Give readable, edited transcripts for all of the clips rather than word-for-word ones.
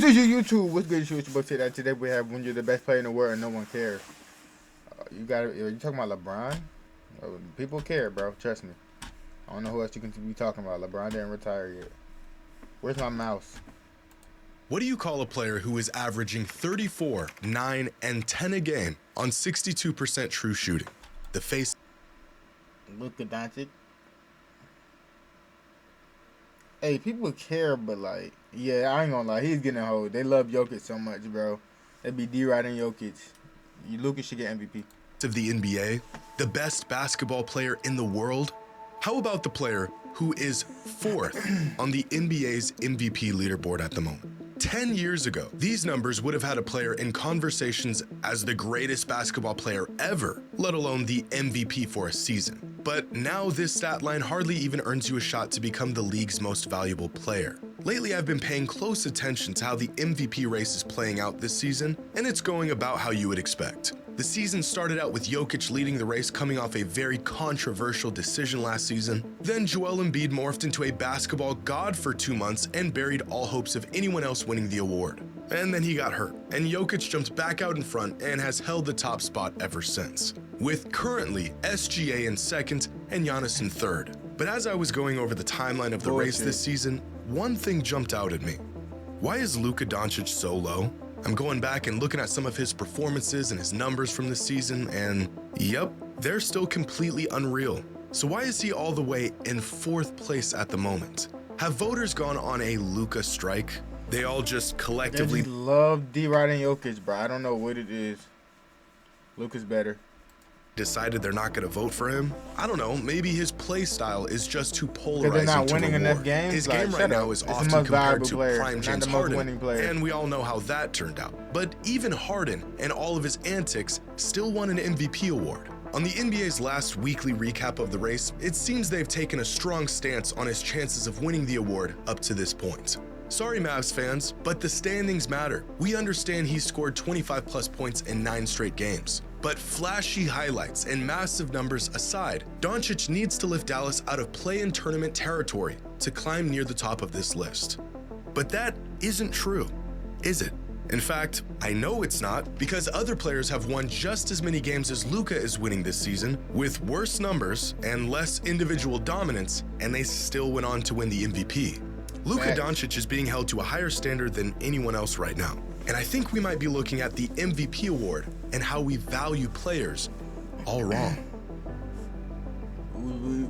YouTube. What's good? It's your boy Ted. Today we have when you're the best player in the world and no one cares. You talking about LeBron? People care, bro. Trust me. I don't know who else you can be talking about. LeBron didn't retire yet. Where's my mouse? What do you call a player who is averaging 34, 9, and 10 a game on 62% true shooting? The face. Luka Doncic. Hey, people care, but like, yeah, I ain't gonna lie, he's getting a hold. They love Jokic so much, bro. They be D-riding Jokic. Luka should get MVP. Of the NBA, the best basketball player in the world. How about the player who is 4th on the NBA's MVP leaderboard at the moment? 10 years ago, these numbers would have had a player in conversations as the greatest basketball player ever, let alone the MVP for a season. But now this stat line hardly even earns you a shot to become the league's most valuable player. Lately, I've been paying close attention to how the MVP race is playing out this season, and it's going about how you would expect. The season started out with Jokic leading the race coming off a very controversial decision last season. Then Joel Embiid morphed into a basketball god for 2 months and buried all hopes of anyone else winning the award. And then he got hurt, and Jokic jumped back out in front and has held the top spot ever since, with currently SGA in 2nd and Giannis in 3rd. But as I was going over the timeline of the race this season, one thing jumped out at me. Why is Luka Doncic so low? I'm going back and looking at some of his performances and his numbers from this season, and yep, they're still completely unreal. So why is he all the way in 4th place at the moment? Have voters gone on a Luka strike? They all just collectively love D-riding Jokic, bro. I don't know what it is. Luka's better. Decided they're not going to vote for him? I don't know, maybe his play style is just too polarizing. They're not winning to enough games. His game right now is often compared to prime James Harden, and we all know how that turned out. But even Harden and all of his antics still won an MVP award. On the NBA's last weekly recap of the race, it seems they've taken a strong stance on his chances of winning the award up to this point. Sorry Mavs fans, but the standings matter. We understand he scored 25+ points in 9 straight games. But flashy highlights and massive numbers aside, Doncic needs to lift Dallas out of play-in tournament territory to climb near the top of this list. But that isn't true, is it? In fact, I know it's not, because other players have won just as many games as Luka is winning this season, with worse numbers and less individual dominance, and they still went on to win the MVP. Luka Doncic is being held to a higher standard than anyone else right now. And I think we might be looking at the MVP award and how we value players all wrong.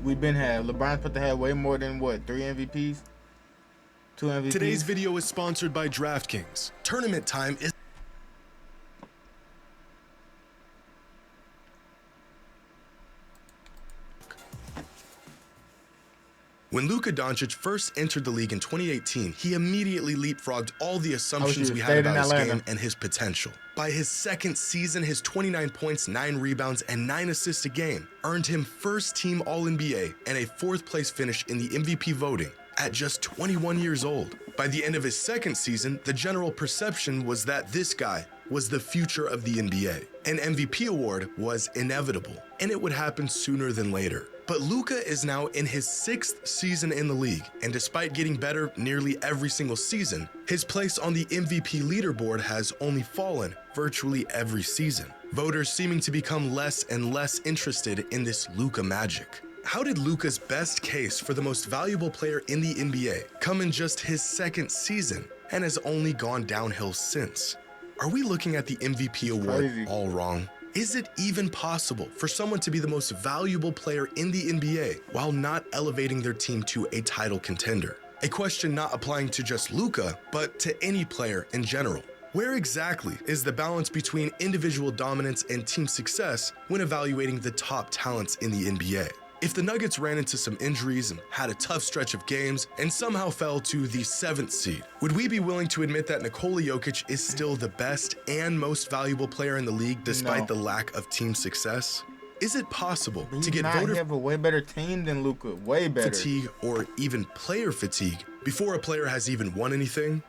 We've been had. LeBron's supposed to have way more than what, 3 MVPs? 2 MVPs? Today's video is sponsored by DraftKings. Tournament time is... When Luka Doncic first entered the league in 2018, he immediately leapfrogged all the assumptions we had about his game and his potential. By his 2nd season, his 29 points, 9 rebounds, and 9 assists a game earned him first-team All-NBA and a 4th place finish in the MVP voting at just 21 years old. By the end of his 2nd season, the general perception was that this guy was the future of the NBA. An MVP award was inevitable, and it would happen sooner than later. But Luka is now in his 6th season in the league, and despite getting better nearly every single season, his place on the MVP leaderboard has only fallen virtually every season. Voters seeming to become less and less interested in this Luka magic. How did Luka's best case for the most valuable player in the NBA come in just his 2nd season and has only gone downhill since? Are we looking at the MVP award all wrong? Is it even possible for someone to be the most valuable player in the NBA while not elevating their team to a title contender? A question not applying to just Luka, but to any player in general. Where exactly is the balance between individual dominance and team success when evaluating the top talents in the NBA? If the Nuggets ran into some injuries and had a tough stretch of games and somehow fell to the 7th seed, would we be willing to admit that Nikola Jokic is still the best and most valuable player in the league despite the lack of team success? Is it possible to get voter have a way better team than Luka, way better fatigue or even player fatigue before a player has even won anything?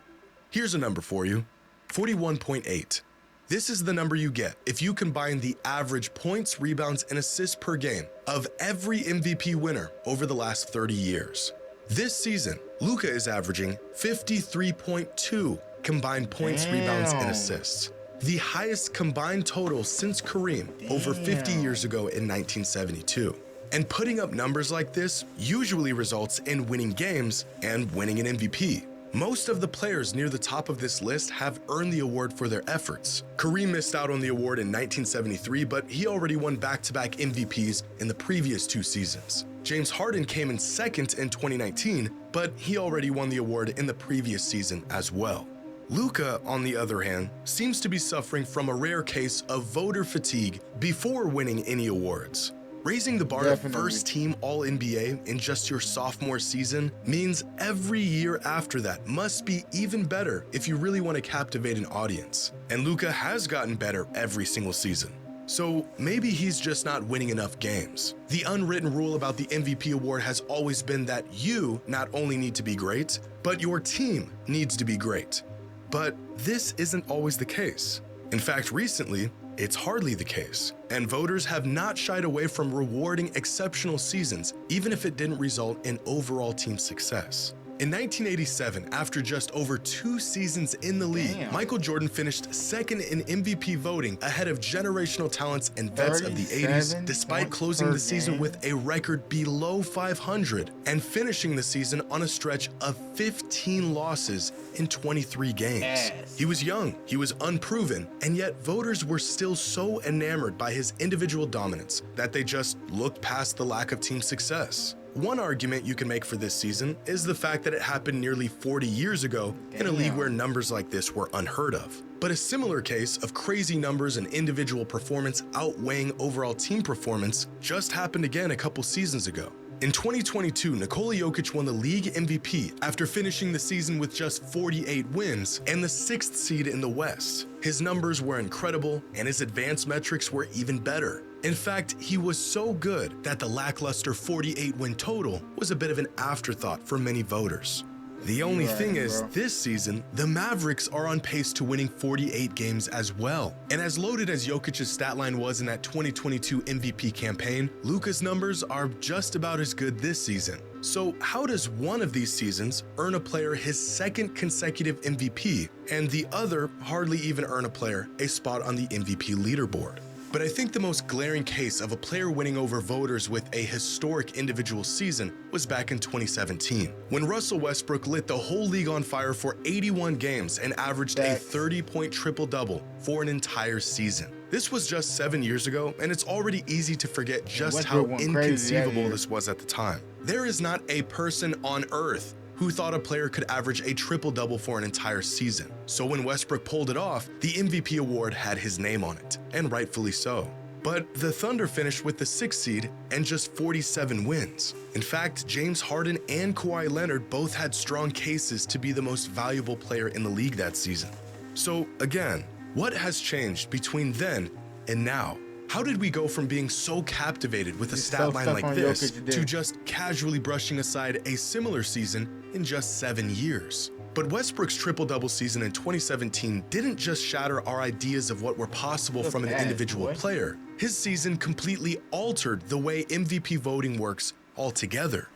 Here's a number for you, 41.8. This is the number you get if you combine the average points, rebounds, and assists per game of every MVP winner over the last 30 years. This season, Luka is averaging 53.2 combined points, rebounds, and assists. The highest combined total since Kareem over 50 years ago in 1972. And putting up numbers like this usually results in winning games and winning an MVP. Most of the players near the top of this list have earned the award for their efforts. Kareem missed out on the award in 1973, but he already won back-to-back MVPs in the previous 2 seasons. James Harden came in second in 2019, but he already won the award in the previous season as well. Luka, on the other hand, seems to be suffering from a rare case of voter fatigue before winning any awards. Raising the bar to first-team All-NBA in just your sophomore season means every year after that must be even better if you really want to captivate an audience. And Luka has gotten better every single season. So maybe he's just not winning enough games. The unwritten rule about the MVP award has always been that you not only need to be great, but your team needs to be great. But this isn't always the case. In fact, recently, it's hardly the case, and voters have not shied away from rewarding exceptional seasons, even if it didn't result in overall team success. In 1987, after just over 2 seasons in the league, Michael Jordan finished second in MVP voting ahead of generational talents and vets of the 80s, despite closing the season with a record below 500 and finishing the season on a stretch of 15 losses in 23 games. He was young, he was unproven, and yet voters were still so enamored by his individual dominance that they just looked past the lack of team success. One argument you can make for this season is the fact that it happened nearly 40 years ago in a league where numbers like this were unheard of. But a similar case of crazy numbers and individual performance outweighing overall team performance just happened again a couple seasons ago. In 2022, Nikola Jokic won the league MVP after finishing the season with just 48 wins and the 6th seed in the West. His numbers were incredible and his advanced metrics were even better. In fact, he was so good that the lackluster 48-win total was a bit of an afterthought for many voters. The only thing is, this season, the Mavericks are on pace to winning 48 games as well. And as loaded as Jokic's stat line was in that 2022 MVP campaign, Luka's numbers are just about as good this season. So how does one of these seasons earn a player his 2nd consecutive MVP, and the other hardly even earn a player a spot on the MVP leaderboard? But I think the most glaring case of a player winning over voters with a historic individual season was back in 2017, when Russell Westbrook lit the whole league on fire for 81 games and averaged a 30-point triple-double for an entire season. This was just 7 years ago, and it's already easy to forget just how inconceivable this was at the time. There is not a person on earth who thought a player could average a triple-double for an entire season. So when Westbrook pulled it off, the MVP award had his name on it, and rightfully so. But the Thunder finished with the 6th seed and just 47 wins. In fact, James Harden and Kawhi Leonard both had strong cases to be the most valuable player in the league that season. So again, what has changed between then and now? How did we go from being so captivated with a stat line like this to just casually brushing aside a similar season in just 7 years? But Westbrook's triple-double season in 2017 didn't just shatter our ideas of what were possible from an individual player. His season completely altered the way MVP voting works altogether.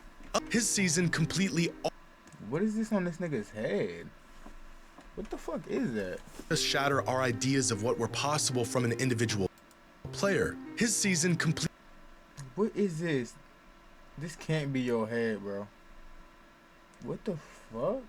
His season completely... What is this on this nigga's head? What the fuck is that? Just shatter our ideas of what were possible from an individual player. His season complete. What is this? This can't be your head, bro. What the fuck?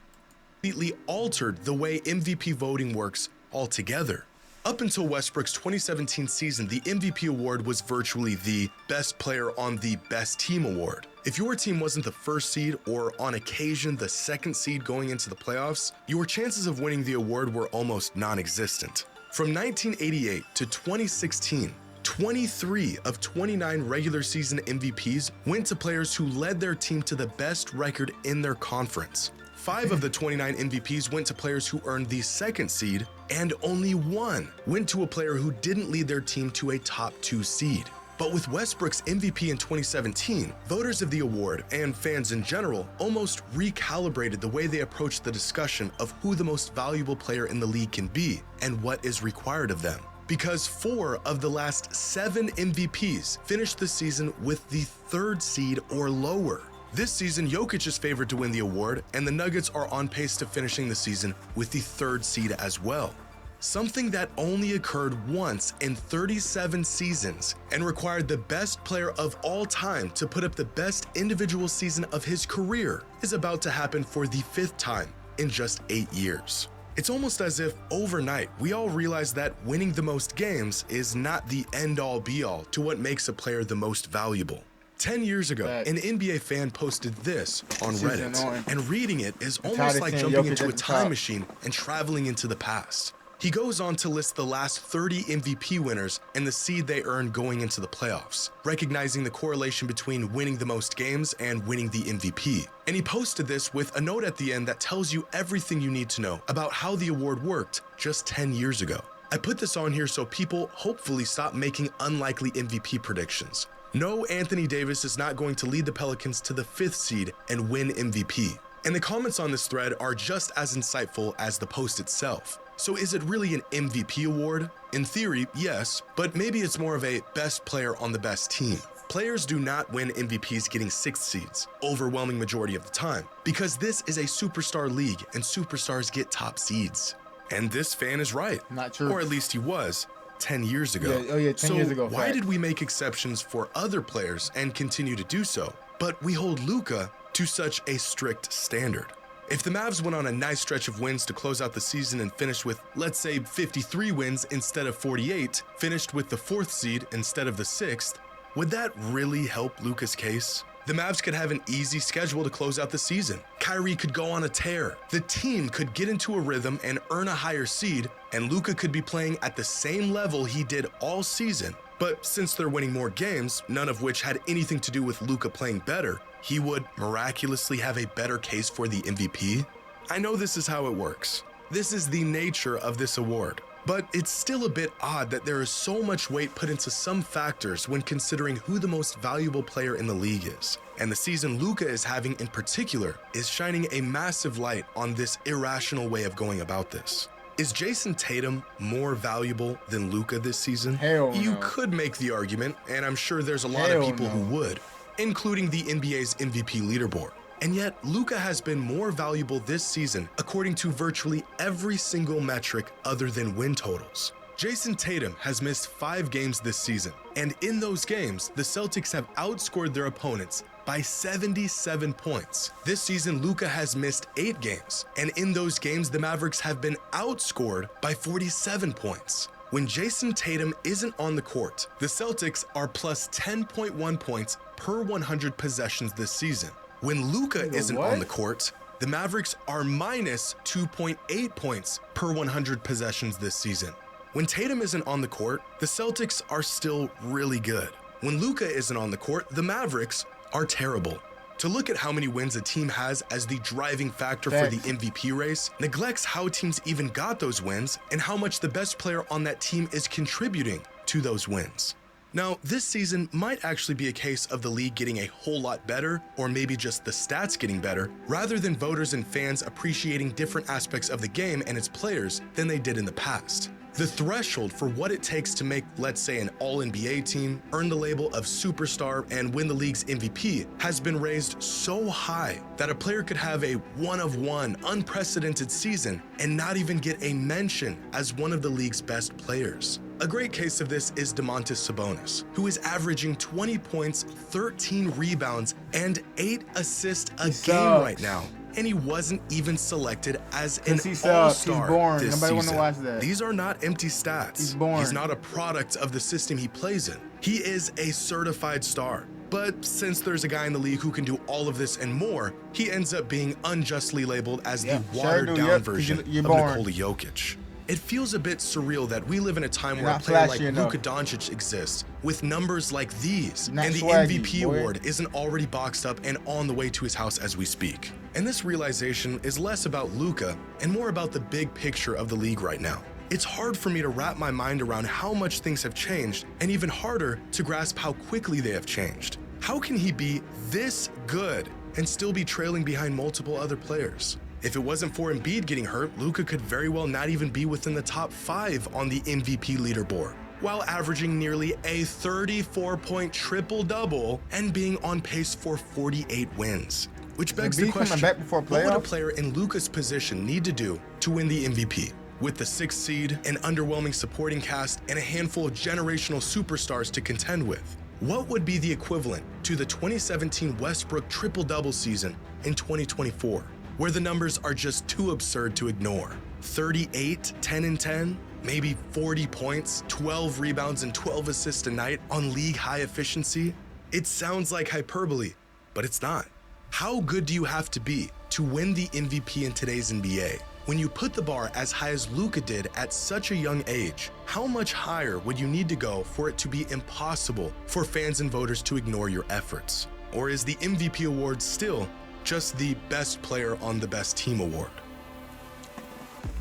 Completely altered the way MVP voting works altogether. Up until Westbrook's 2017 season, the MVP award was virtually the best player on the best team award. If your team wasn't the 1st seed or on occasion the 2nd seed going into the playoffs, your chances of winning the award were almost non-existent. From 1988 to 2016, 23 of 29 regular season MVPs went to players who led their team to the best record in their conference. 5 of the 29 MVPs went to players who earned the 2nd seed, and only 1 went to a player who didn't lead their team to a top 2 seed. But with Westbrook's MVP in 2017, voters of the award and fans in general almost recalibrated the way they approached the discussion of who the most valuable player in the league can be and what is required of them. Because 4 of the last 7 MVPs finished the season with the 3rd seed or lower. This season, Jokic is favored to win the award, and the Nuggets are on pace to finishing the season with the 3rd seed as well. Something that only occurred once in 37 seasons and required the best player of all time to put up the best individual season of his career is about to happen for the 5th time in just 8 years. It's almost as if overnight we all realize that winning the most games is not the end-all be-all to what makes a player the most valuable. 10 years ago, an NBA fan posted this on Reddit, and reading it is almost like jumping into a time machine and traveling into the past. He goes on to list the last 30 MVP winners and the seed they earned going into the playoffs, recognizing the correlation between winning the most games and winning the MVP. And he posted this with a note at the end that tells you everything you need to know about how the award worked just 10 years ago. I put this on here so people hopefully stop making unlikely MVP predictions. No, Anthony Davis is not going to lead the Pelicans to the 5th seed and win MVP. And the comments on this thread are just as insightful as the post itself. So is it really an MVP award? In theory, yes, but maybe it's more of a best player on the best team. Players do not win MVPs getting 6th seeds, overwhelming majority of the time, because this is a superstar league and superstars get top seeds. And this fan is right. Not true. Or at least he was 10 years ago. Yeah, 10 years ago. Why did we make exceptions for other players and continue to do so, but we hold Luka to such a strict standard? If the Mavs went on a nice stretch of wins to close out the season and finished with, let's say, 53 wins instead of 48, finished with the 4th seed instead of the 6th, would that really help Luka's case? The Mavs could have an easy schedule to close out the season. Kyrie could go on a tear. The team could get into a rhythm and earn a higher seed, and Luka could be playing at the same level he did all season. But since they're winning more games, none of which had anything to do with Luka playing better, he would miraculously have a better case for the MVP? I know this is how it works. This is the nature of this award. But it's still a bit odd that there is so much weight put into some factors when considering who the most valuable player in the league is. And the season Luka is having in particular is shining a massive light on this irrational way of going about this. Is Jason Tatum more valuable than Luka this season? Hell no. You could make the argument, and I'm sure there's a lot of people who would, including the NBA's MVP leaderboard. And yet, Luka has been more valuable this season according to virtually every single metric other than win totals. Jason Tatum has missed 5 games this season, and in those games, the Celtics have outscored their opponents by 77 points. This season, Luka has missed 8 games, and in those games, the Mavericks have been outscored by 47 points. When Jason Tatum isn't on the court, the Celtics are plus 10.1 points per 100 possessions this season. When Luka isn't on the court, the Mavericks are minus 2.8 points per 100 possessions this season. When Tatum isn't on the court, the Celtics are still really good. When Luka isn't on the court, the Mavericks are terrible. To look at how many wins a team has as the driving factor for the MVP race neglects how teams even got those wins and how much the best player on that team is contributing to those wins. Now, this season might actually be a case of the league getting a whole lot better, or maybe just the stats getting better, rather than voters and fans appreciating different aspects of the game and its players than they did in the past. The threshold for what it takes to make, let's say, an all-NBA team, earn the label of superstar, and win the league's MVP has been raised so high that a player could have a one-of-one, unprecedented season and not even get a mention as one of the league's best players. A great case of this is Domantas Sabonis, who is averaging 20 points, 13 rebounds, and 8 assists a game right now. And he wasn't even selected as an all-star this season. Watch that. These are not empty stats. He's not a product of the system he plays in. He is a certified star. But since there's a guy in the league who can do all of this and more, he ends up being unjustly labeled as the watered-down version of Nikola Jokic. It feels a bit surreal that we live in a time where a player like Luka Doncic exists with numbers like these, and the MVP award isn't already boxed up and on the way to his house as we speak. And this realization is less about Luka and more about the big picture of the league right now. It's hard for me to wrap my mind around how much things have changed, and even harder to grasp how quickly they have changed. How can he be this good and still be trailing behind multiple other players? If it wasn't for Embiid getting hurt, Luka could very well not even be within the top 5 on the MVP leaderboard. while averaging nearly a 34-point triple-double and being on pace for 48 wins. Which begs the question, what would a player in Luka's position need to do to win the MVP? With the 6th seed, an underwhelming supporting cast, and a handful of generational superstars to contend with, what would be the equivalent to the 2017 Westbrook triple-double season in 2024, where the numbers are just too absurd to ignore? 38, 10 and 10, maybe 40 points, 12 rebounds, and 12 assists a night on league-high efficiency? It sounds like hyperbole, but it's not. How good do you have to be to win the MVP in today's NBA? When you put the bar as high as Luka did at such a young age, how much higher would you need to go for it to be impossible for fans and voters to ignore your efforts? Or is the MVP award still just the best player on the best team award?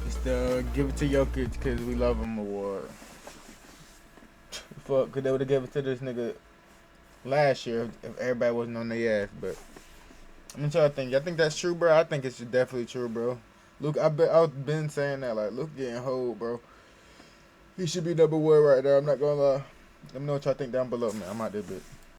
It's the give it to Jokic because we love him award. Fuck, because they would have given it to this nigga last year if everybody wasn't on their ass, but I'm gonna try to think. I think that's true, bro. I think it's definitely true, bro. Luke, I've been saying that, like, Luke getting hold, bro. He should be number one right now. I'm not gonna lie. Let me know what y'all think down below, man. I'm out there, bitch.